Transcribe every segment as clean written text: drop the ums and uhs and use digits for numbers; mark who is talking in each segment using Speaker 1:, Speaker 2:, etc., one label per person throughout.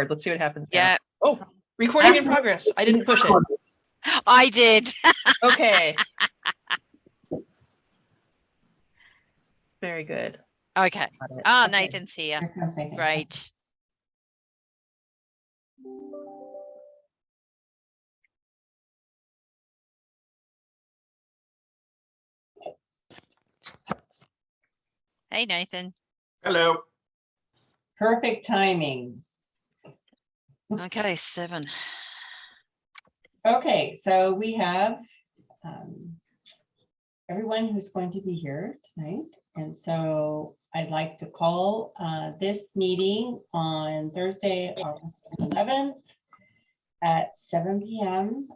Speaker 1: Let's see what happens now.
Speaker 2: Yeah,
Speaker 1: Oh, recording in progress. I didn't push it.
Speaker 2: I did.
Speaker 1: Okay. Very good.
Speaker 2: Okay.
Speaker 1: Got it.
Speaker 2: Ah,
Speaker 3: Okay.
Speaker 2: Nathan's here.
Speaker 3: Here comes Nathan.
Speaker 2: Great. Hey, Nathan.
Speaker 4: Hello.
Speaker 3: Perfect timing.
Speaker 2: Okay, 7.
Speaker 3: Okay, so we have everyone who's going to be here tonight. And so I'd like to call this meeting on Thursday, August 11th at 7 p.m.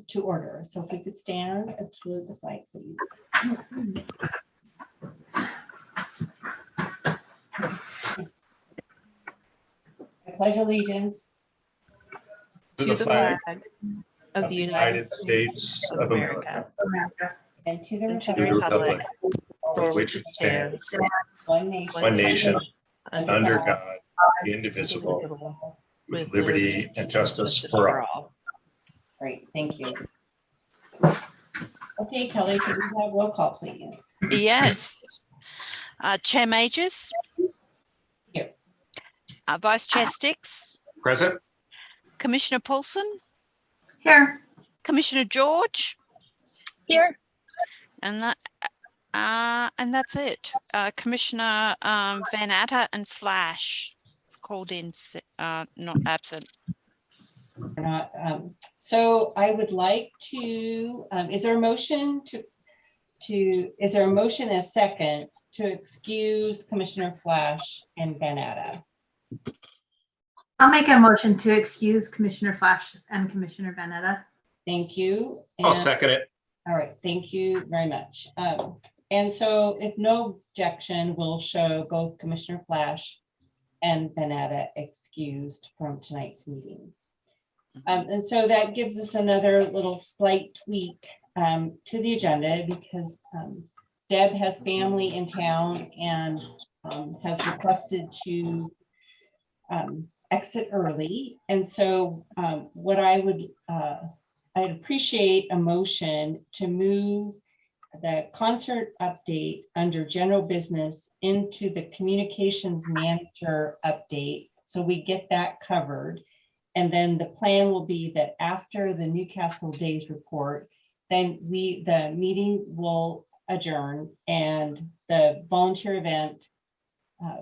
Speaker 3: To order. So if we could stand and salute the flag, please. I pledge allegiance
Speaker 4: To the flag
Speaker 1: of the United
Speaker 4: States of America
Speaker 3: and to the
Speaker 1: and to
Speaker 4: and
Speaker 1: the
Speaker 3: republic
Speaker 4: republic
Speaker 1: for
Speaker 4: for which it stands,
Speaker 3: one nation,
Speaker 4: one nation, under
Speaker 3: God,
Speaker 4: God, indivisible, with liberty and justice for all.
Speaker 3: Great, thank you. Okay, Kelly, could we have roll call, please?
Speaker 2: Yes. Chair Majors.
Speaker 3: Here.
Speaker 2: Vice Chair Sticks.
Speaker 4: Present?
Speaker 2: Commissioner Paulson.
Speaker 5: Here.
Speaker 2: Commissioner George.
Speaker 5: Here.
Speaker 2: And that's it. Commissioner Van Atta and Flash called in, not absent.
Speaker 3: We're not, so I would like to, is there a motion is there a motion as second to excuse Commissioner Flash and Van Atta?
Speaker 5: I'll make a motion to excuse Commissioner Flash and Commissioner Vanetta.
Speaker 3: Thank you.
Speaker 4: I'll
Speaker 3: And-
Speaker 4: second it.
Speaker 3: All right, thank you very much. And so if no objection, we'll show both Commissioner Flash and Vanetta excused from tonight's meeting. And so that gives us another little slight tweak to the agenda because Deb has family in town and has requested to exit early. And so what I'd appreciate a motion to move the concert update under general business into the communications manager update. So we get that covered. And then the plan will be that after the Newcastle Days report, then the meeting will adjourn and the volunteer event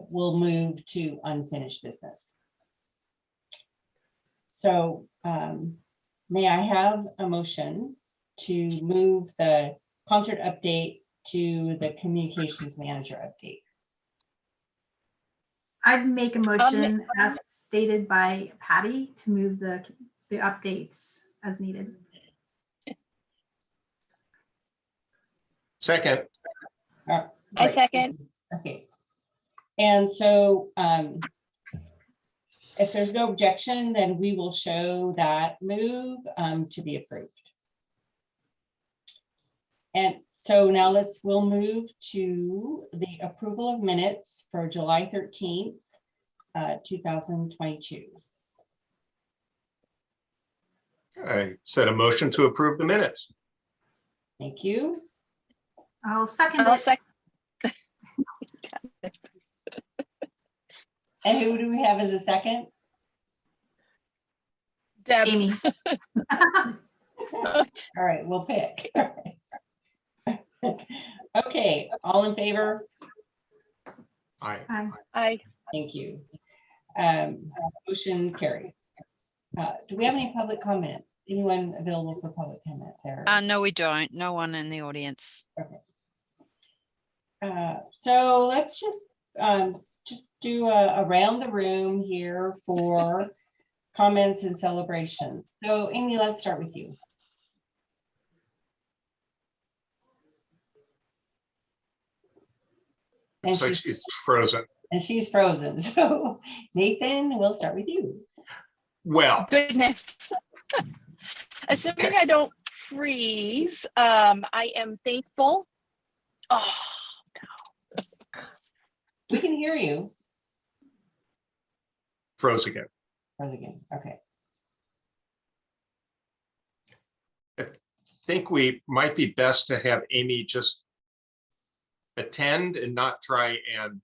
Speaker 3: will move to unfinished business. So may I have a motion to move the concert update to the communications manager update?
Speaker 5: I'd make a motion as stated by Patty to move the updates as needed.
Speaker 4: Second.
Speaker 3: I
Speaker 5: I second.
Speaker 3: Okay. And so if there's no objection, then we will show that move to be approved. And so now we'll move to the approval of minutes for July 13th, 2022.
Speaker 4: I said a motion to approve the minutes.
Speaker 3: Thank you.
Speaker 5: I'll second it.
Speaker 3: And who do we have as a second?
Speaker 5: Deb. Amy.
Speaker 3: All right, we'll pick. Okay, all in favor?
Speaker 4: Aye.
Speaker 5: Aye.
Speaker 3: Thank you. Motion carried. Do we have any public comment? Anyone available for public comment there?
Speaker 2: No, we don't. No one in the audience.
Speaker 3: So let's just do around the room here for comments and celebration. So Amy, let's start with you. And
Speaker 4: Looks like she's frozen.
Speaker 3: And she's frozen. So Nathan, we'll start with you.
Speaker 4: Well,
Speaker 6: Goodness. Assuming I don't freeze, I am thankful. Oh,
Speaker 3: We can hear you.
Speaker 4: froze again.
Speaker 3: Frozen again. Okay.
Speaker 4: I think we might be best to have Amy just attend and not try and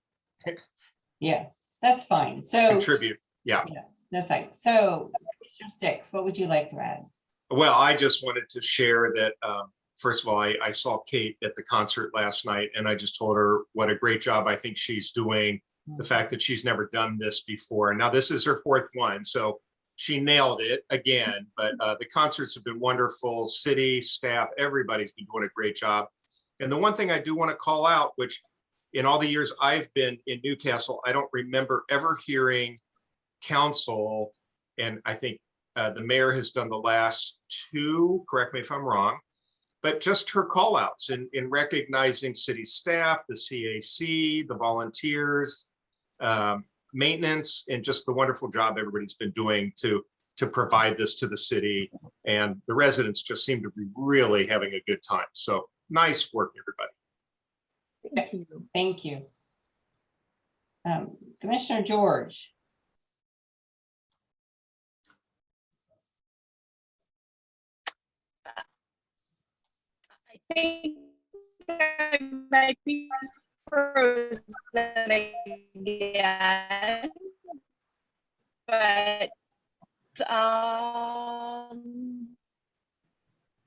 Speaker 3: Yeah, that's fine. So
Speaker 4: contribute. Yeah.
Speaker 3: that's fine. So Commissioner Sticks, what would you like to add?
Speaker 4: Well, I just wanted to share that, first of all, I saw Kate at the concert last night and I just told her what a great job I think she's doing. The fact that she's never done this before. Now this is her 4th one, so she nailed it again, but the concerts have been wonderful. City, staff, everybody's been doing a great job. And the one thing I do want to call out, which in all the years I've been in Newcastle, I don't remember ever hearing council, and I think the mayor has done the last 2, correct me if I'm wrong, but just her call outs in recognizing city staff, the CAC, the volunteers, maintenance, and just the wonderful job everybody's been doing to provide this to the city. And the residents just seem to be really having a good time. So nice work, everybody.
Speaker 1: Thank you.
Speaker 3: Thank you. Commissioner George.
Speaker 6: I think I might be frozen again, but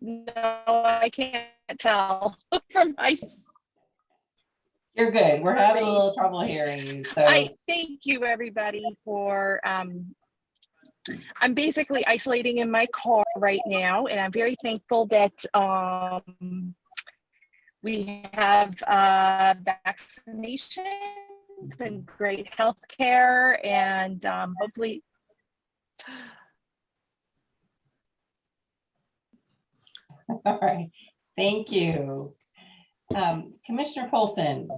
Speaker 6: no, I can't tell from my.
Speaker 3: You're good. We're having a little trouble hearing you. So
Speaker 6: I thank you, everybody, for. I'm basically isolating in my car right now, and I'm very thankful that we have vaccinations and great health care, and hopefully.
Speaker 3: all right. Thank you. Commissioner Polson.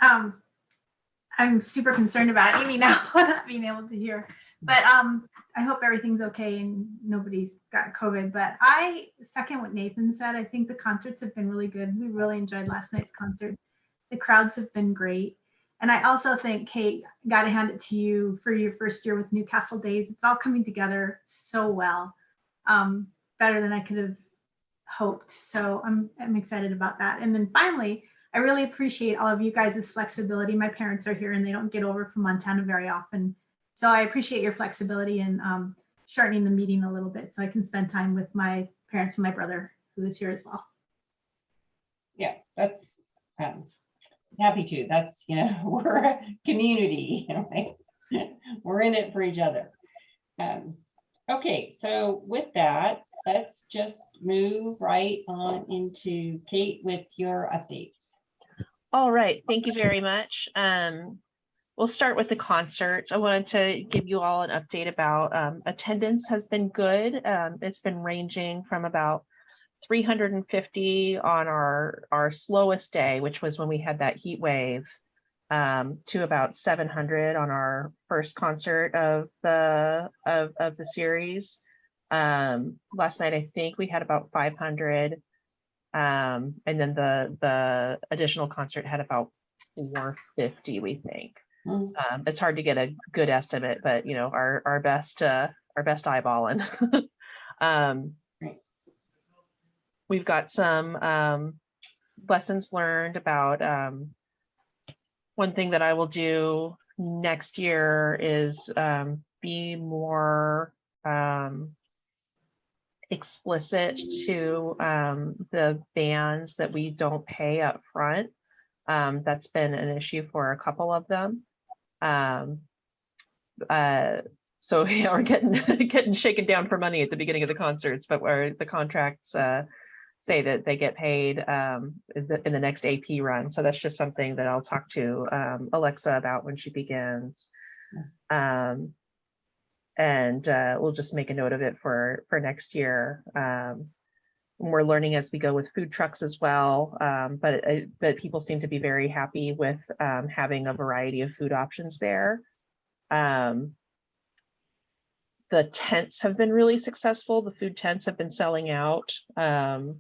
Speaker 5: I'm super concerned about Amy now not being able to hear, but I hope everything's okay and nobody's got COVID. But I second what Nathan said. I think the concerts have been really good. We really enjoyed last night's concert. The crowds have been great. And I also think, Kate, got to hand it to you for your first year with Newcastle Days. It's all coming together so well, better than I could have hoped. So I'm excited about that. And then finally, I really appreciate all of you guys' flexibility. My parents are here and they don't get over from Montana very often. So I appreciate your flexibility and shortening the meeting a little bit so I can spend time with my parents and my brother who is here as well.
Speaker 3: Yeah, that's happy to. That's, we're a community, right? We're in it for each other. Okay, so with that, let's just move right on into Kate with your updates.
Speaker 1: All right, thank you very much. We'll start with the concert. I wanted to give you all an update about attendance has been good. It's been ranging from about 350 on our slowest day, which was when we had that heat wave, to about 700 on our first concert of the series. Last night I think we had about 500, and then the additional concert had about 450, we think. It's hard to get a good estimate, but our best eyeballing. We've got some lessons learned about one thing that I will do next year is be more explicit to the bands that we don't pay up front. That's been an issue for a couple of them. So we're getting shaken down for money at the beginning of the concerts, but where the contracts say that they get paid in the next AP run. So that's just something that I'll talk to Alexa about when she begins. And we'll just make a note of it for next year. We're learning as we go with food trucks as well, but people seem to be very happy with having a variety of food options there. The tents have been really successful. The food tents have been selling out, and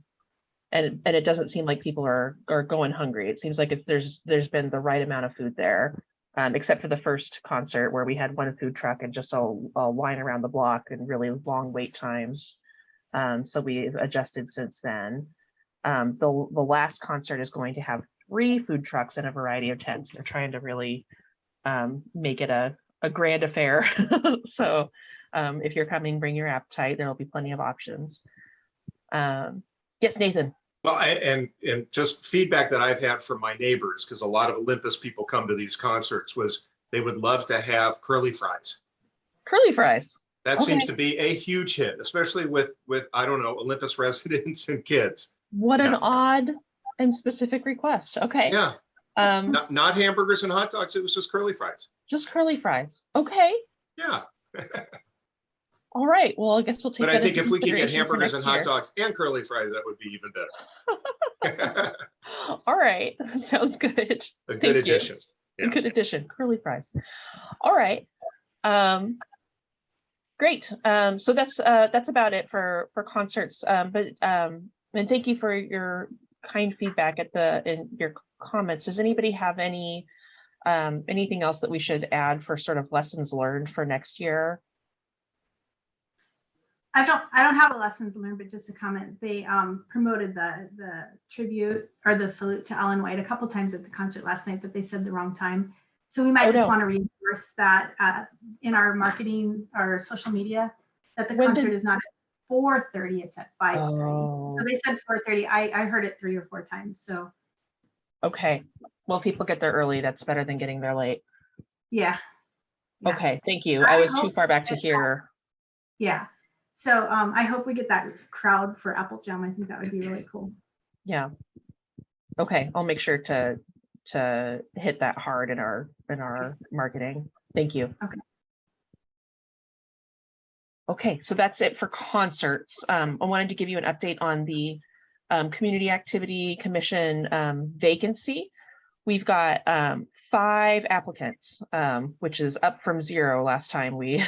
Speaker 1: it doesn't seem like people are going hungry. It seems like if there's been the right amount of food there. except for the first concert where we had one food truck and just a line around the block and really long wait times. So we've adjusted since then. The last concert is going to have 3 food trucks and a variety of tents. They're trying to really make it a grand affair. So if you're coming, bring your appetite. There'll be plenty of options. Yes, Nathan.
Speaker 4: Well, and just feedback that I've had from my neighbors, because a lot of Olympus people come to these concerts, was they would love to have curly fries.
Speaker 1: Curly fries.
Speaker 4: That
Speaker 1: Okay.
Speaker 4: seems to be a huge hit, especially with I don't know, Olympus residents and kids.
Speaker 1: What an
Speaker 4: Yeah.
Speaker 1: odd and specific request. Okay.
Speaker 4: Yeah, not hamburgers and hot dogs. It was just curly fries.
Speaker 1: Just curly fries. Okay.
Speaker 4: Yeah,
Speaker 1: All right. Well, I guess we'll take
Speaker 4: but
Speaker 1: that
Speaker 4: I think
Speaker 1: into
Speaker 4: if we could get
Speaker 1: consideration for
Speaker 4: hamburgers
Speaker 1: next
Speaker 4: and hot
Speaker 1: year.
Speaker 4: dogs and curly fries, that would be even better.
Speaker 1: All right. Sounds good.
Speaker 4: A good
Speaker 1: Thank you.
Speaker 4: addition.
Speaker 1: A
Speaker 4: Yeah.
Speaker 1: good addition. Curly fries. All right. Great. So that's about it for concerts. And thank you for your kind feedback in your comments. Does anybody have anything else that we should add for sort of lessons learned for next year?
Speaker 5: I don't have a lessons learned, but just a comment. They promoted the tribute or the salute to Ellen White a couple times at the concert last night, but they said the wrong time. So we might
Speaker 1: Oh,
Speaker 5: just
Speaker 1: no.
Speaker 5: want to reinforce that in our marketing or social media, that the
Speaker 1: When did-
Speaker 5: concert is not at 4:30, it's at 5:30.
Speaker 1: Oh,
Speaker 5: So they said 4:30. I heard it 3 or 4 times. So
Speaker 1: okay. Well, if people get there early, that's better than getting there late.
Speaker 5: yeah. Yeah.
Speaker 1: Okay, thank you. I
Speaker 5: I
Speaker 1: was too
Speaker 5: hope
Speaker 1: far back to
Speaker 5: that-
Speaker 1: hear.
Speaker 5: Yeah. So I hope we get that crowd for Apple Jam. I think that would be really cool.
Speaker 1: Yeah. Okay, I'll make sure to hit that hard in our marketing. Thank you.
Speaker 5: Okay.
Speaker 1: Okay, so that's it for concerts. I wanted to give you an update on the Community Activity Commission vacancy. We've got 5 applicants, which is up from 0 last time we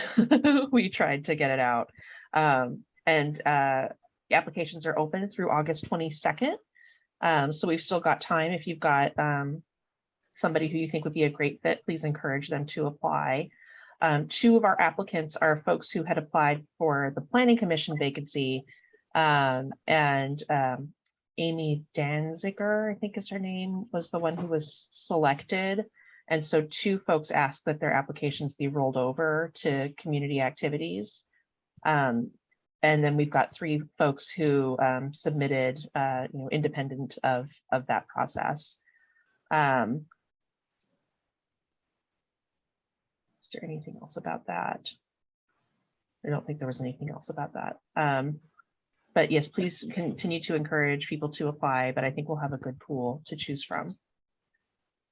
Speaker 1: we tried to get it out. And the applications are open through August 22nd. So we've still got time. If you've got somebody who you think would be a great fit, please encourage them to apply. 2 of our applicants are folks who had applied for the Planning Commission vacancy, and Amy Danziger, I think is her name, was the one who was selected. And so 2 folks asked that their applications be rolled over to community activities. And then we've got 3 folks who submitted, independent of that process. Is there anything else about that? I don't think there was anything else about that. But yes, please continue to encourage people to apply, but I think we'll have a good pool to choose from.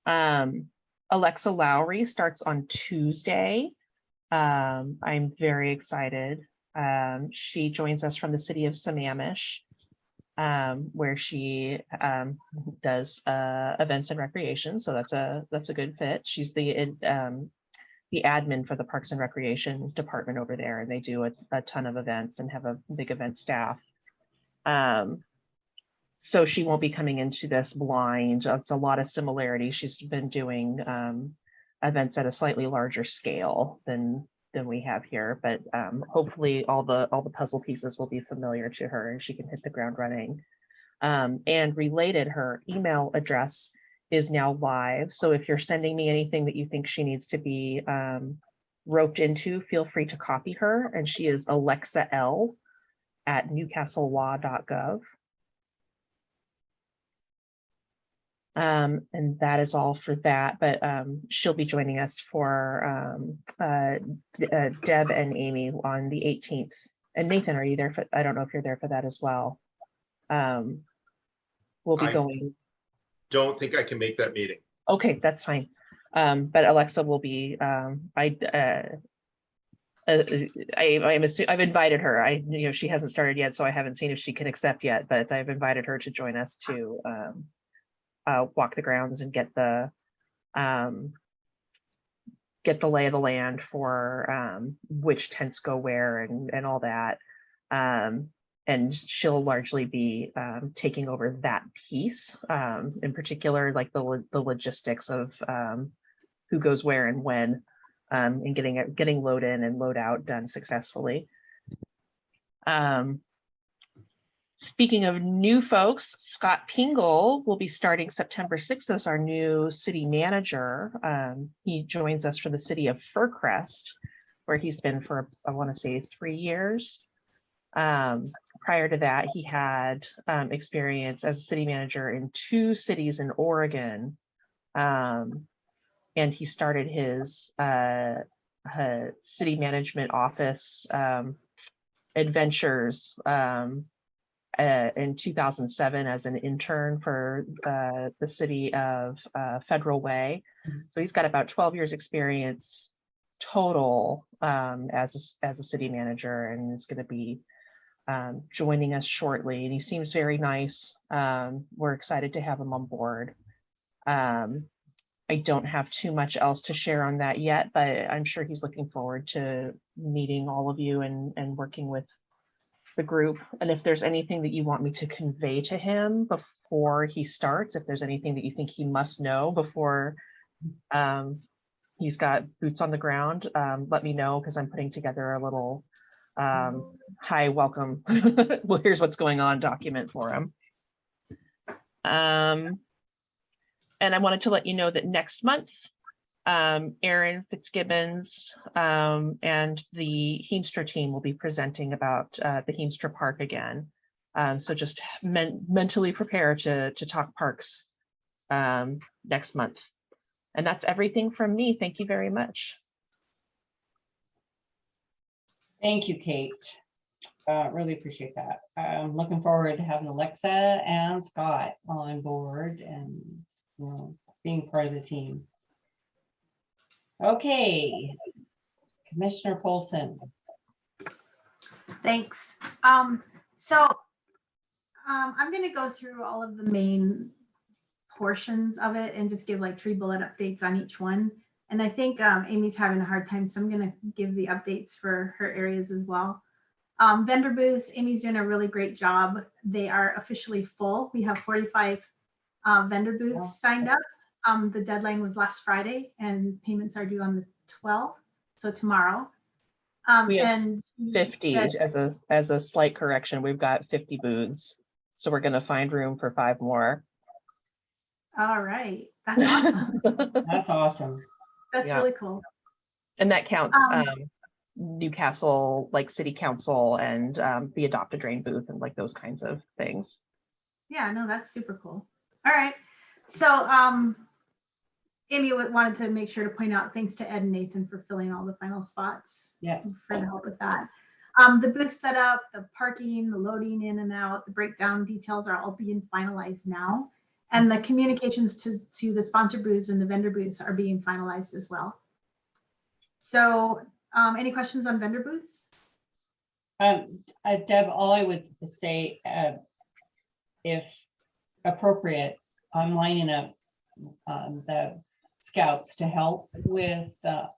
Speaker 1: Alexa Lowry starts on Tuesday. I'm very excited. She joins us from the city of Sammamish, where she does events and recreation. So that's a good fit. She's the admin for the Parks and Recreation department over there, and they do a ton of events and have a big event staff. So she won't be coming into this blind. It's a lot of similarities. She's been doing events at a slightly larger scale than we have here, but hopefully all the puzzle pieces will be familiar to her and she can hit the ground running. And related, her email address is now live. So if you're sending me anything that you think she needs to be roped into, feel free to copy her. And she is alexal@newcastlelaw.gov. And that is all for that, but she'll be joining us for Deb and Amy on the 18th. And Nathan, are you there for, I don't know if you're there for that as well. We'll be going.
Speaker 4: Don't think I can make that meeting.
Speaker 1: Okay, that's fine. But Alexa will be, I've invited her. She hasn't started yet, so I haven't seen if she can accept yet, but I've invited her to join us to walk the grounds and get the lay of the land for which tents go where and all that. And she'll largely be taking over that piece, in particular, like the logistics of who goes where and when, and getting load in and load out done successfully. Speaking of new folks, Scott Pingle will be starting September 6th as our new city manager. He joins us for the city of Fircrest, where he's been for, I want to say, 3 years. Prior to that, he had experience as a city manager in 2 cities in Oregon. And he started his city management office adventures in 2007 as an intern for the city of Federal Way. So he's got about 12 years experience total as a city manager, and is going to be joining us shortly. And he seems very nice. We're excited to have him on board. I don't have too much else to share on that yet, but I'm sure he's looking forward to meeting all of you and working with the group. And if there's anything that you want me to convey to him before he starts, if there's anything that you think he must know before he's got boots on the ground, let me know, because I'm putting together a little hi, welcome, well, here's what's going on document for him. And I wanted to let you know that next month, Aaron Fitzgibbons and the Heemstra team will be presenting about the Heemstra Park again. So just mentally prepare to talk parks next month. And that's everything from me. Thank you very much.
Speaker 3: Thank you, Kate. Really appreciate that. I'm looking forward to having Alexa and Scott on board and being part of the team. Okay, Commissioner Polson.
Speaker 5: Thanks. I'm going to go through all of the main portions of it and just give like 3 bullet updates on each one. And I think Amy's having a hard time, so I'm going to give the updates for her areas as well. Vendor booths, Amy's doing a really great job. They are officially full. We have 45 vendor booths signed up. The deadline was last Friday and payments are due on the 12th, so tomorrow.
Speaker 1: We have
Speaker 5: and
Speaker 1: 50 as a slight correction. We've got 50 booths, so we're going to find room for 5 more.
Speaker 5: All right, that's awesome.
Speaker 3: That's awesome.
Speaker 5: That's really cool.
Speaker 1: And that counts Newcastle, like city council, and the adopt a drain booth and like those kinds of things.
Speaker 5: Yeah, no, that's super cool. All right, so Amy wanted to make sure to point out thanks to Ed and Nathan for filling all the final spots.
Speaker 3: Yeah,
Speaker 5: for the help with that. The booth setup, the parking, the loading in and out, the breakdown details are all being finalized now. And the communications to the sponsor booths and the vendor booths are being finalized as well. So any questions on vendor booths?
Speaker 3: Deb, all I would say, if appropriate, I'm lining up the scouts to help with the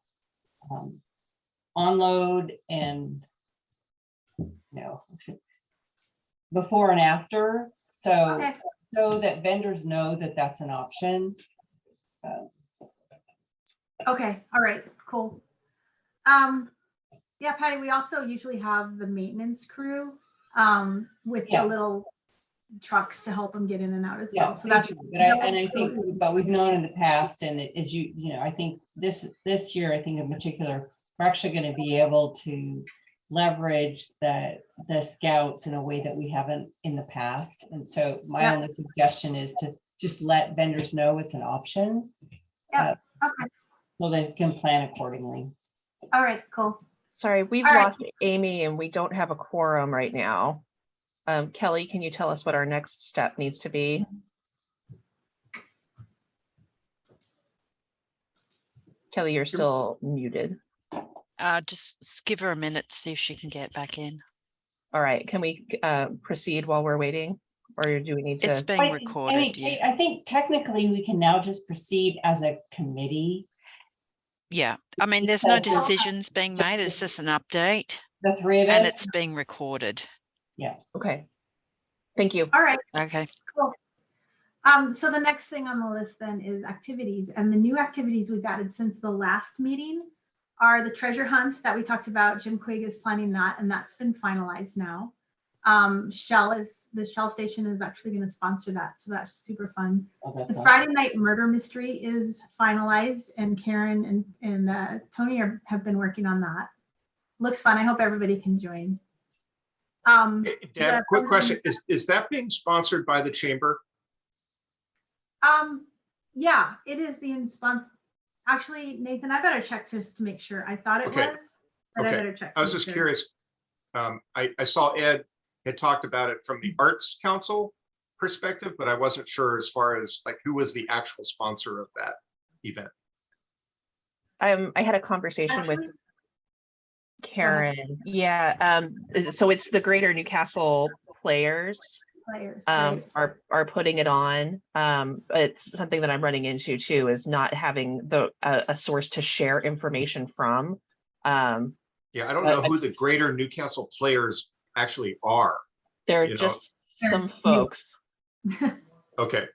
Speaker 3: onload and before and after, so
Speaker 5: Okay.
Speaker 3: so that vendors know that that's an option.
Speaker 5: Okay, all right, cool. Yeah, Patty, we also usually have the maintenance crew with the little trucks to help them get in and out as well. So that's
Speaker 3: but we've known in the past, and as I think this year, I think in particular, we're actually going to be able to leverage the scouts in a way that we haven't in the past. And so my only suggestion is to just let vendors know it's an option.
Speaker 5: Yeah. Okay.
Speaker 3: So they can plan accordingly.
Speaker 5: All right, cool.
Speaker 1: Sorry, we've lost Amy and we don't have a quorum right now. Kelly, can you tell us what our next step needs to be? Kelly, you're still muted.
Speaker 2: Just give her a minute to see if she can get back in.
Speaker 1: All right, can we proceed while we're waiting? Or do we need to?
Speaker 2: It's being recorded.
Speaker 3: I mean, Kate, I think technically we can now just proceed as a committee.
Speaker 2: Yeah, I mean, there's no decisions being made. It's just an update.
Speaker 3: The 3 of us.
Speaker 2: And it's being recorded.
Speaker 3: Yeah.
Speaker 1: Okay. Thank you.
Speaker 5: All right.
Speaker 2: Okay.
Speaker 5: Cool. So the next thing on the list then is activities, and the new activities we've added since the last meeting are the treasure hunt that we talked about. Jim Quigg is planning that, and that's been finalized now. The Shell station is actually going to sponsor that, so that's super fun.
Speaker 3: Oh, that's
Speaker 5: The
Speaker 3: awesome.
Speaker 5: Friday night murder mystery is finalized, and Karen and Tony have been working on that. Looks fun. I hope everybody can join.
Speaker 4: Deb, quick question. Is that being sponsored by the chamber?
Speaker 5: Yeah, it is being sponsored. Actually, Nathan, I better check just to make sure. I thought it
Speaker 4: Okay.
Speaker 5: was, but I
Speaker 4: Okay.
Speaker 5: better check.
Speaker 4: I was
Speaker 5: to make
Speaker 4: just
Speaker 5: sure.
Speaker 4: curious. I saw Ed had talked about it from the Arts Council perspective, but I wasn't sure as far as like who was the actual sponsor of that event.
Speaker 1: I had a conversation with
Speaker 5: Actually,
Speaker 1: Karen. Yeah. So it's the Greater Newcastle players
Speaker 5: players, right?
Speaker 1: are putting it on. It's something that I'm running into too, is not having a source to share information from.
Speaker 4: Yeah, I don't know who the Greater Newcastle players actually are.
Speaker 1: They're
Speaker 4: You know.
Speaker 1: just some
Speaker 5: They're new.
Speaker 1: folks.
Speaker 4: Okay.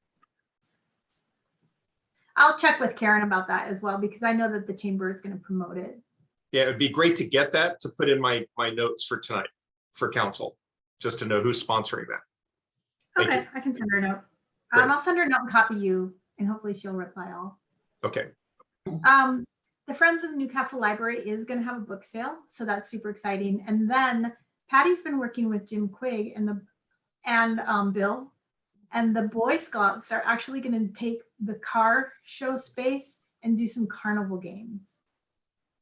Speaker 5: I'll check with Karen about that as well, because I know that the chamber is going to promote it.
Speaker 4: Yeah, it'd be great to get that to put in my notes for tonight for council, just to know who's sponsoring that. Thank
Speaker 5: Okay,
Speaker 4: you.
Speaker 5: I can send her a note.
Speaker 4: Great.
Speaker 5: I'll send her a note and copy you, and hopefully she'll reply all.
Speaker 4: Okay.
Speaker 5: The Friends of the Newcastle Library is going to have a book sale, so that's super exciting. And then Patty's been working with Jim Quigg and Bill, and the Boy Scouts are actually going to take the car show space and do some carnival games.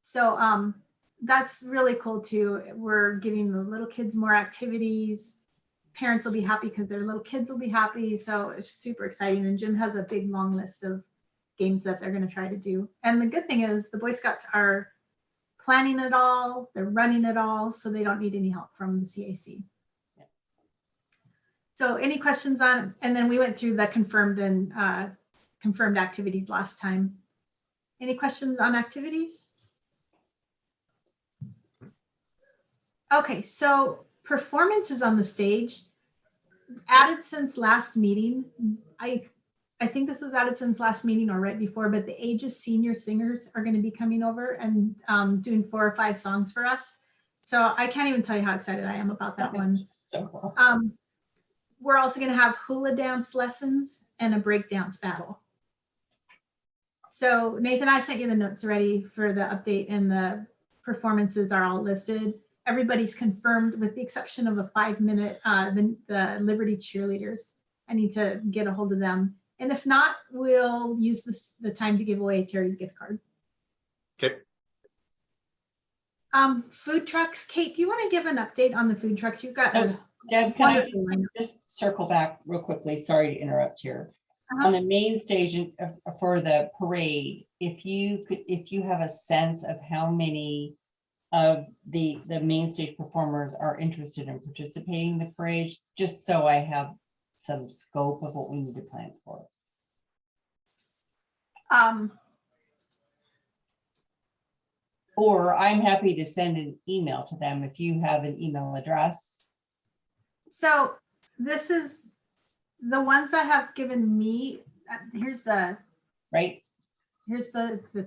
Speaker 5: So that's really cool too. We're giving the little kids more activities. Parents will be happy because their little kids will be happy. So it's super exciting. And Jim has a big long list of games that they're going to try to do. And the good thing is the Boy Scouts are planning it all, they're running it all, so they don't need any help from the CAC. So any questions on, and then we went through the confirmed and confirmed activities last time. Any questions on activities? Okay, so performances on the stage, added since last meeting. I think this was added since last meeting or right before, but the Aegis senior singers are going to be coming over and doing 4 or 5 songs for us. So I can't even tell you how excited I am about that one.
Speaker 3: So awesome.
Speaker 5: We're also going to have hula dance lessons and a break dance battle. So Nathan, I sent you the notes already for the update, and the performances are all listed. Everybody's confirmed with the exception of a 5-minute, the Liberty cheerleaders. I need to get a hold of them. And if not, we'll use the time to give away Terry's gift card.
Speaker 4: Okay.
Speaker 5: Food trucks. Kate, do you want to give an update on the food trucks? You've got a
Speaker 3: Deb, can I
Speaker 5: wonderful lineup.
Speaker 3: just circle back real quickly? Sorry to interrupt here.
Speaker 5: Uh-huh.
Speaker 3: On the main stage for the parade, if you have a sense of how many of the main stage performers are interested in participating in the parade, just so I have some scope of what we need to plan for. Or I'm happy to send an email to them if you have an email address.
Speaker 5: So this is the ones that have given me, here's the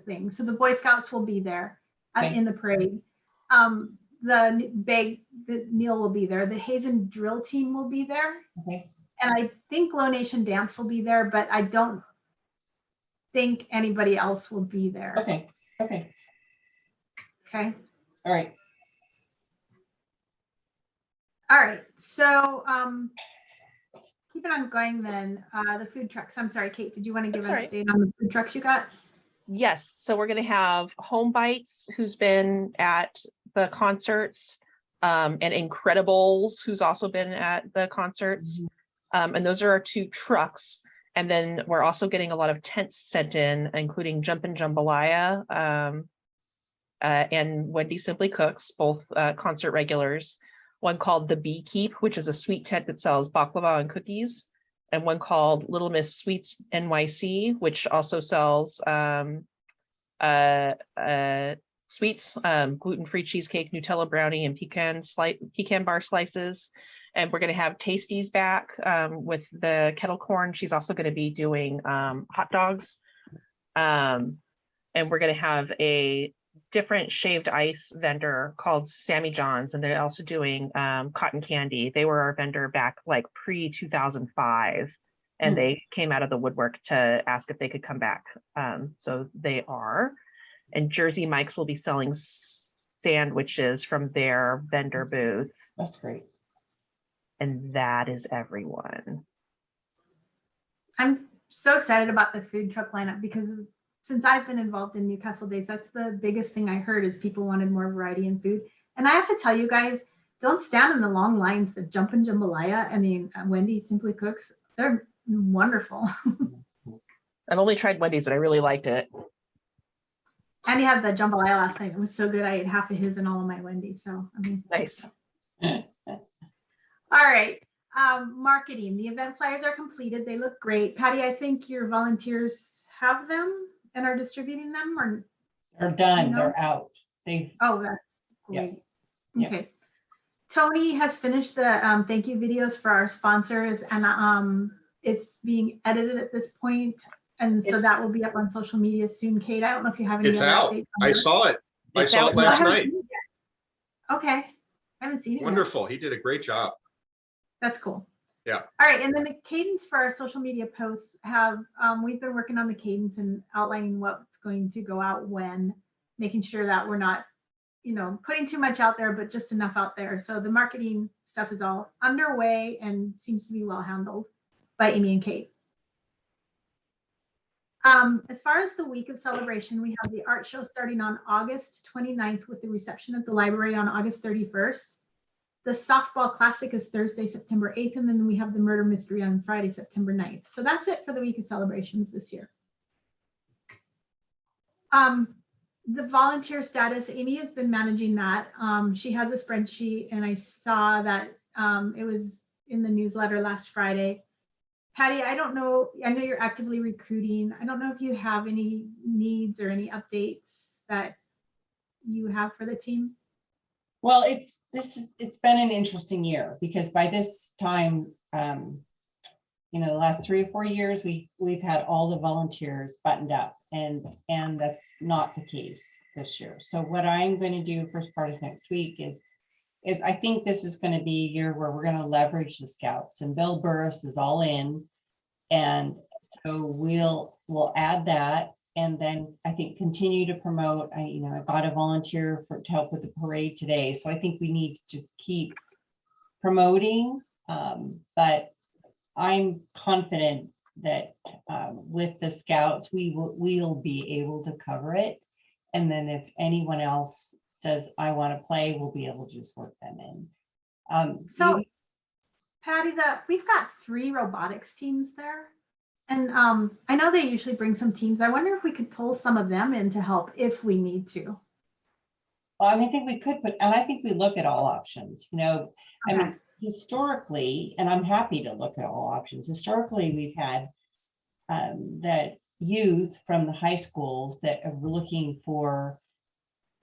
Speaker 5: thing. So the Boy Scouts will be there
Speaker 3: Okay.
Speaker 5: in the parade. The Neil will be there. The Hazen drill team will be there.
Speaker 3: Okay.
Speaker 5: And I think Glow Nation Dance will be there, but I don't think anybody else will be there.
Speaker 3: Okay. Okay.
Speaker 5: Okay.
Speaker 3: All right.
Speaker 5: All right. So keeping on going then, the food trucks. I'm sorry, Kate, did you want to give an
Speaker 1: That's all right.
Speaker 5: update on the food trucks you got?
Speaker 1: Yes, so we're going to have Home Bites, who's been at the concerts, and Incredibles, who's also been at the concerts. And those are our 2 trucks. And then we're also getting a lot of tents sent in, including Jumpin' Jambalaya and Wendy Simply Cooks, both concert regulars. One called The Bee Keep, which is a sweet tent that sells baklava and cookies. And one called Little Miss Sweets NYC, which also sells sweets, gluten-free cheesecake, Nutella brownie, and pecan bar slices. And we're going to have Tasties back with the kettle corn. She's also going to be doing hot dogs. And we're going to have a different shaved ice vendor called Sammy John's, and they're also doing cotton candy. They were our vendor back like pre-2005, and they came out of the woodwork to ask if they could come back. So they are. And Jersey Mike's will be selling sandwiches from their vendor booth.
Speaker 3: That's great.
Speaker 1: And that is everyone.
Speaker 5: I'm so excited about the food truck lineup because since I've been involved in Newcastle Days, that's the biggest thing I heard is people wanted more variety in food. And I have to tell you guys, don't stand in the long lines. The Jumpin' Jambalaya and the Wendy's Simply Cooks, they're wonderful.
Speaker 1: I've only tried Wendy's, but I really liked it.
Speaker 5: Andy had the jambalaya last night. It was so good. I ate half of his and all of my Wendy's. So, I mean,
Speaker 1: Nice.
Speaker 5: all right. Marketing. The event flyers are completed. They look great. Patty, I think your volunteers have them and are distributing them, or
Speaker 3: They're done.
Speaker 5: You know?
Speaker 3: They're out.
Speaker 5: oh, that's
Speaker 3: Yeah.
Speaker 5: great.
Speaker 3: Yeah.
Speaker 5: Okay. Tony has finished the thank you videos for our sponsors, and it's being edited at this point, and so that will be up on social media soon. Kate, I don't know if you have any
Speaker 4: It's
Speaker 5: other
Speaker 4: out.
Speaker 5: updates on
Speaker 4: I
Speaker 5: that.
Speaker 4: saw it. I
Speaker 1: It's
Speaker 4: saw
Speaker 1: out.
Speaker 4: it
Speaker 5: No, I
Speaker 4: last
Speaker 5: haven't
Speaker 4: night.
Speaker 5: seen it yet. Okay. I haven't seen it yet.
Speaker 4: Wonderful. He did a great job.
Speaker 5: That's cool.
Speaker 4: Yeah.
Speaker 5: All right, and then the cadence for our social media posts have, we've been working on the cadence and outlining what's going to go out when, making sure that we're not, putting too much out there, but just enough out there. So the marketing stuff is all underway and seems to be well handled by Amy and Kate. As far as the week of celebration, we have the art show starting on August 29th with the reception at the library on August 31st. The softball classic is Thursday, September 8th, and then we have the murder mystery on Friday, September 9th. So that's it for the week of celebrations this year. The volunteer status, Amy has been managing that. She has a spreadsheet, and I saw that it was in the newsletter last Friday. Patty, I don't know, I know you're actively recruiting. I don't know if you have any needs or any updates that you have for the team.
Speaker 3: Well, it's been an interesting year because by this time, the last 3 or 4 years, we've had all the volunteers buttoned up, and that's not the case this year. So what I'm going to do first part of next week is I think this is going to be a year where we're going to leverage the scouts, and Bill Burris is all in, and so we'll add that. And then I think continue to promote. I got a volunteer to help with the parade today. So I think we need to just keep promoting. But I'm confident that with the scouts, we'll be able to cover it. And then if anyone else says, I want to play, we'll be able to just work them in.
Speaker 5: So Patty, we've got 3 robotics teams there. And I know they usually bring some teams. I wonder if we could pull some of them in to help if we need to.
Speaker 3: Well, I think we could and I think we look at all options, I mean, historically, and I'm happy to look at all options. Historically, we've had that youth from the high schools that are looking for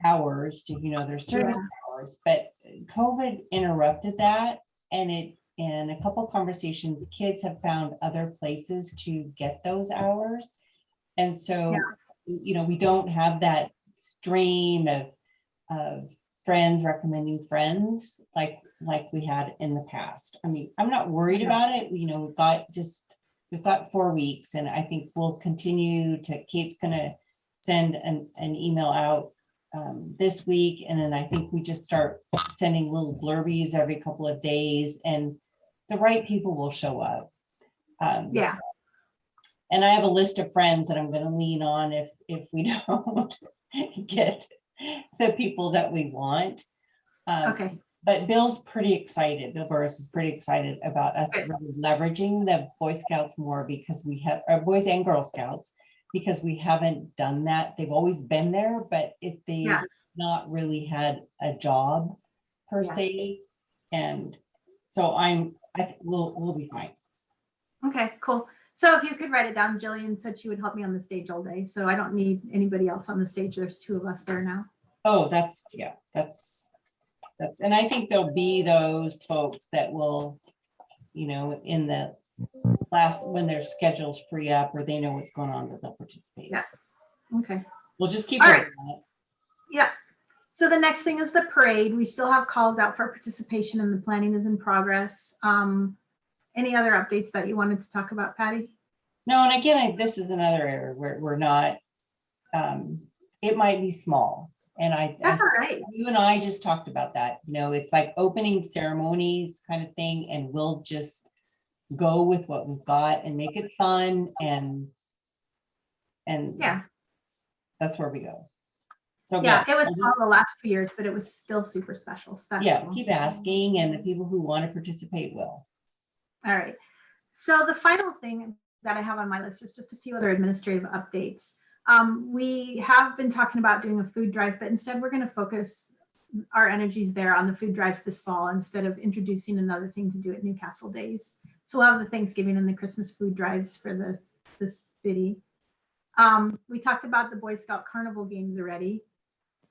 Speaker 3: hours to, their service hours, but COVID interrupted that, and in a couple of conversations, the kids have found other places to get those hours. And so, we don't have that stream of friends recommending friends like we had in the past. I mean, I'm not worried about it. We've got 4 weeks, and I think we'll continue to, Kate's gonna send an email out this week. And then I think we just start sending little blurbies every couple of days, and the right people will show up. And I have a list of friends that I'm going to lean on if we don't get the people that we want.
Speaker 5: Okay.
Speaker 3: But Bill's pretty excited. Bill Burris is pretty excited about us really leveraging the Boy Scouts more, because we have our Boys and Girl Scouts, because we haven't done that. They've always been there, but if they not really had a job per se. And so we'll be fine.
Speaker 5: Okay, cool. So if you could write it down, Jillian said she would help me on the stage all day. So I don't need anybody else on the stage. There's 2 of us there now.
Speaker 3: Oh, that's and I think there'll be those folks that will, in the class, when their schedules free up or they know what's going on, that they'll participate.
Speaker 5: Yeah. Okay.
Speaker 3: We'll just keep
Speaker 5: All
Speaker 3: working
Speaker 5: right.
Speaker 3: on it.
Speaker 5: Yeah. So the next thing is the parade. We still have calls out for participation and the planning is in progress. Any other updates that you wanted to talk about, Patty?
Speaker 3: No, and again, this is another area where we're not, it might be small. And
Speaker 5: That's all right.
Speaker 3: you and I just talked about that, it's like opening ceremonies kind of thing, and we'll just go with what we've got and make it fun, and
Speaker 5: Yeah.
Speaker 3: that's where we go. So
Speaker 5: Yeah, it was
Speaker 3: I'll
Speaker 5: small the last few years, but it was still super special.
Speaker 3: keep asking, and the people who want to participate will.
Speaker 5: All right. So the final thing that I have on my list is just a few other administrative updates. We have been talking about doing a food drive, but instead we're going to focus our energies there on the food drives this fall instead of introducing another thing to do at Newcastle Days. So we'll have the Thanksgiving and the Christmas food drives for this city. We talked about the Boy Scout Carnival games already.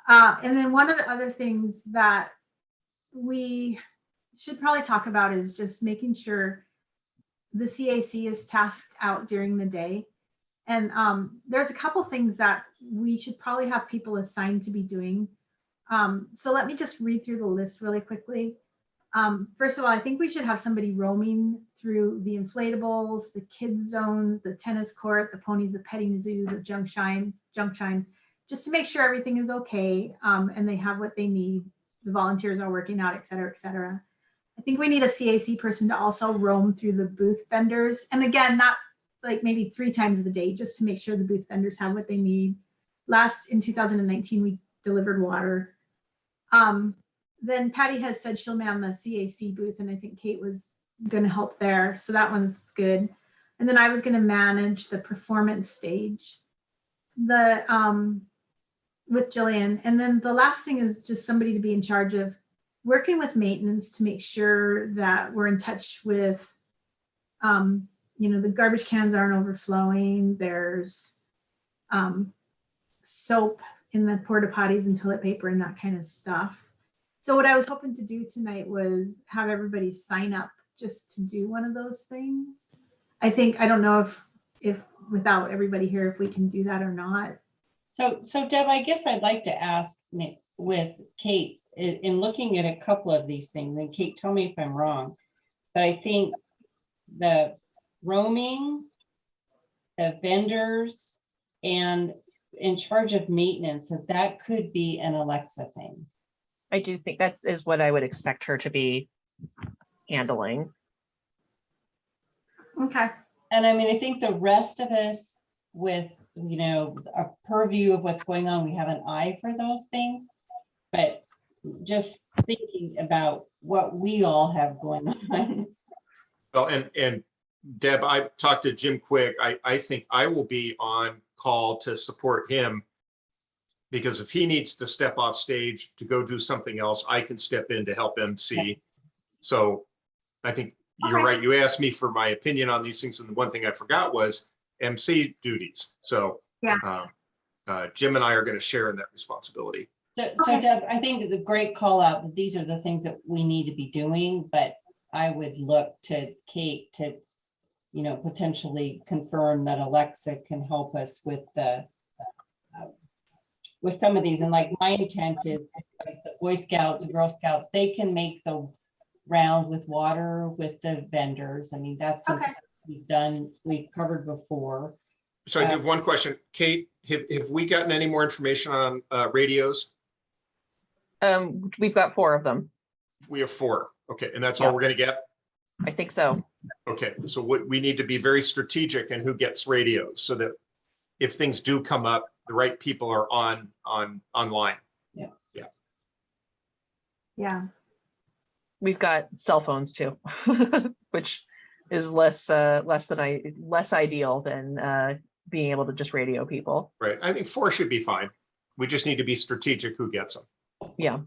Speaker 5: And then one of the other things that we should probably talk about is just making sure the CAC is tasked out during the day. And there's a couple things that we should probably have people assigned to be doing. So let me just read through the list really quickly. First of all, I think we should have somebody roaming through the inflatables, the kids zones, the tennis court, the ponies, the petting zoo, the junk shines, just to make sure everything is okay and they have what they need. The volunteers are working out, et cetera, et cetera. I think we need a CAC person to also roam through the booth vendors. And again, not like maybe 3 times of the day, just to make sure the booth vendors have what they need. In 2019, we delivered water. Then Patty has said she'll man the CAC booth, and I think Kate was going to help there. So that one's good. And then I was going to manage the performance stage with Jillian. And then the last thing is just somebody to be in charge of working with maintenance to make sure that we're in touch with, the garbage cans aren't overflowing. There's soap in the porta potties and toilet paper and that kind of stuff. So what I was hoping to do tonight was have everybody sign up just to do one of those things. I don't know if without everybody here, if we can do that or not.
Speaker 3: So Deb, I guess I'd like to ask with Kate, in looking at a couple of these things, and Kate, tell me if I'm wrong, but I think the roaming, the vendors, and in charge of maintenance, that could be an Alexa thing.
Speaker 1: I do think that is what I would expect her to be handling.
Speaker 5: Okay.
Speaker 3: And I mean, I think the rest of us with, a purview of what's going on, we have an eye for those things, but just thinking about what we all have going on.
Speaker 4: Well, and Deb, I talked to Jim Quick. I think I will be on call to support him, because if he needs to step off stage to go do something else, I can step in to help MC.
Speaker 3: Okay.
Speaker 4: So I think you're right. You asked me for my opinion on these things, and the one thing I forgot was MC duties. So
Speaker 5: Yeah.
Speaker 4: Jim and I are going to share in that responsibility.
Speaker 3: So Deb, I think the great call out that these are the things that we need to be doing, but I would look to Kate to, potentially confirm that Alexa can help us with with some of these. And like my intent is like the Boy Scouts, Girl Scouts, they can make the round with water with the vendors. I mean, that's something we've covered before.
Speaker 4: So I do have one question. Kate, have we gotten any more information on radios?
Speaker 1: We've got 4 of them.
Speaker 4: We have 4. Okay, and that's all we're going to get?
Speaker 1: I think so.
Speaker 4: Okay, so we need to be very strategic in who gets radios, so that if things do come up, the right people are online.
Speaker 5: Yeah.
Speaker 1: We've got cell phones too, which is less ideal than being able to just radio people.
Speaker 4: Right. I think 4 should be fine. We just need to be strategic who gets them.
Speaker 1: Yeah.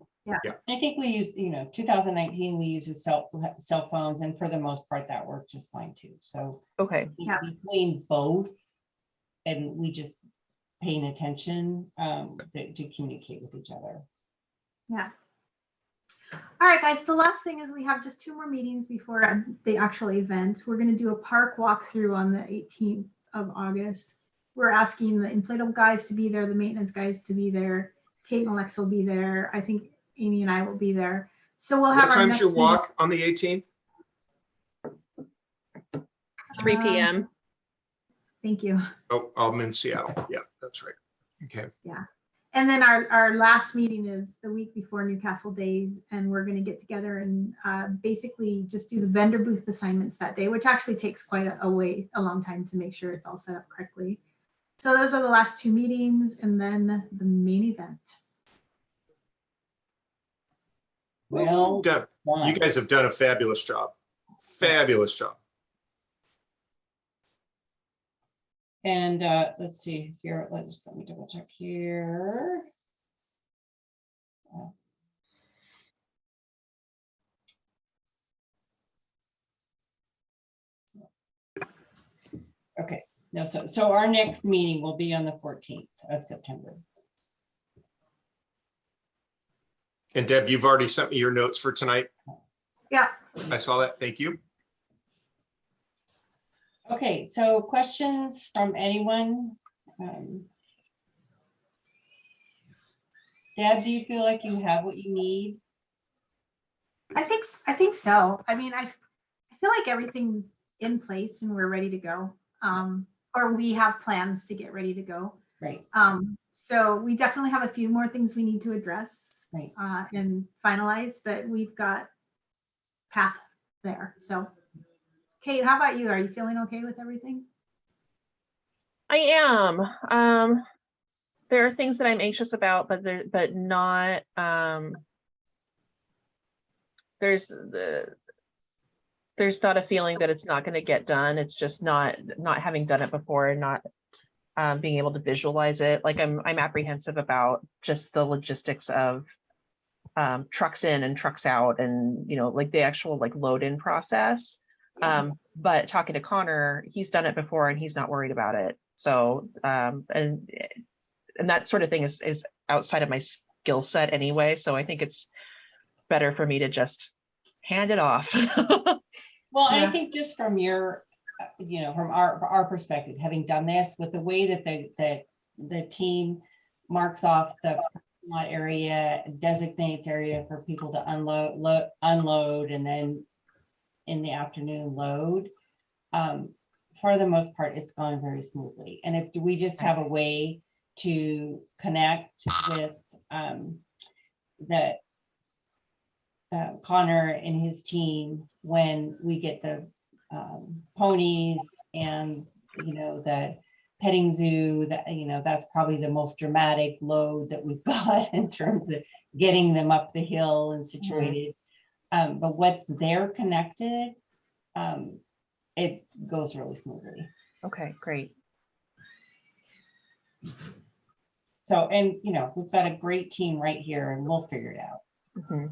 Speaker 3: I think we use, 2019, we use cell phones, and for the most part, that worked just fine too. So
Speaker 1: Okay.
Speaker 3: between both, and we just paying attention to communicate with each other.
Speaker 5: Yeah. All right, guys, the last thing is we have just 2 more meetings before the actual event. We're going to do a park walkthrough on the 18th of August. We're asking the inflatable guys to be there, the maintenance guys to be there. Kate and Alexa will be there. I think Amy and I will be there. So we'll have
Speaker 4: What
Speaker 5: our
Speaker 4: time's
Speaker 5: next
Speaker 4: your
Speaker 5: meeting-
Speaker 4: walk on the 18th?
Speaker 1: 3 p.m.
Speaker 5: Thank you.
Speaker 4: Oh, I'm in Seattle. Yeah, that's right. Okay.
Speaker 5: And then our last meeting is the week before Newcastle Days, and we're going to get together and basically just do the vendor booth assignments that day, which actually takes quite a long time to make sure it's all set up correctly. So those are the last 2 meetings, and then the main event.
Speaker 3: Well,
Speaker 4: Deb, you guys have done a fabulous job. Fabulous job.
Speaker 3: and let's see here. Let me double check here. Okay, no, so our next meeting will be on the 14th of September.
Speaker 4: And Deb, you've already sent me your notes for tonight.
Speaker 5: Yeah.
Speaker 4: I saw that. Thank you.
Speaker 3: Okay, so questions from anyone? Deb, do you feel like you have what you need?
Speaker 5: I think so. I mean, I feel like everything's in place and we're ready to go. Or we have plans to get ready to go.
Speaker 3: Right,
Speaker 5: So we definitely have a few more things we need to address
Speaker 3: right.
Speaker 5: and finalize, but we've got path there. So Kate, how about you? Are you feeling okay with everything?
Speaker 1: I am. There are things that I'm anxious about, but not. There's not a feeling that it's not going to get done. It's just not having done it before and not being able to visualize it. Like I'm apprehensive about just the logistics of trucks in and trucks out, and like the actual like load in process. But talking to Connor, he's done it before and he's not worried about it. So and that sort of thing is outside of my skill set anyway. So I think it's better for me to just hand it off.
Speaker 3: Well, and I
Speaker 5: Yeah.
Speaker 3: think just from your, from our perspective, having done this with the way that the team marks off the parking lot area, designates area for people to unload, and then in the afternoon load. For the most part, it's gone very smoothly. And if we just have a way to connect with Connor and his team when we get the ponies and the petting zoo, that's probably the most dramatic load that we've got in terms of getting them up the hill and situated. But once they're connected, it goes really smoothly.
Speaker 1: Okay, great.
Speaker 3: So, and we've got a great team right here, and we'll figure it out.
Speaker 1: Mhm.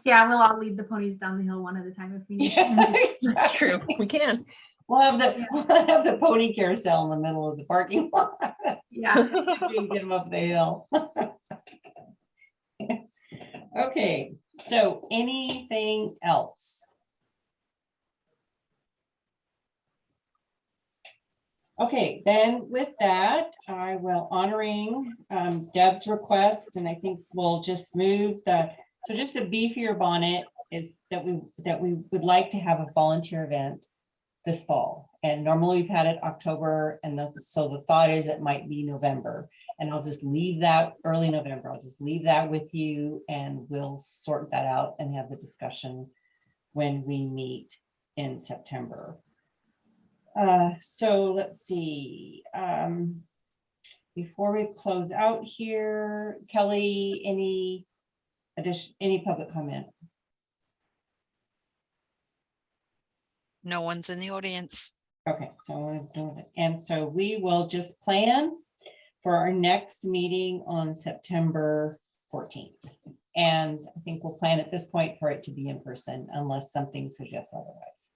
Speaker 5: Yeah, we'll all lead the ponies down the hill one at a time if we need
Speaker 3: Yeah,
Speaker 5: to.
Speaker 1: That's true. We can.
Speaker 3: We'll have the pony carousel in the middle of the parking lot.
Speaker 5: Yeah.
Speaker 3: We can get them up the hill. Okay, so anything else? Okay, then with that, I will honoring Deb's request, and I think we'll just move so just a beefier bonnet is that we would like to have a volunteer event this fall. And normally we've had it October, and so the thought is it might be November. And I'll just leave that early November. I'll just leave that with you, and we'll sort that out and have the discussion when we meet in September. So let's see. Before we close out here, Kelly, any public comment?
Speaker 2: No one's in the audience.
Speaker 3: Okay, so I want to do it. And so we will just plan for our next meeting on September 14th. And I think we'll plan at this point for it to be in person unless something suggests otherwise.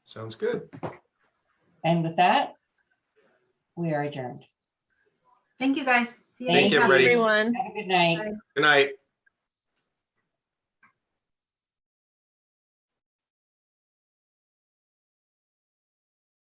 Speaker 4: Sounds good.
Speaker 3: And with that, we are adjourned.
Speaker 5: Thank you, guys. See you
Speaker 4: Thank
Speaker 5: next
Speaker 4: you,
Speaker 5: time.
Speaker 4: everybody.
Speaker 1: Everyone.
Speaker 3: Have a good night.
Speaker 5: Bye.
Speaker 4: Good night.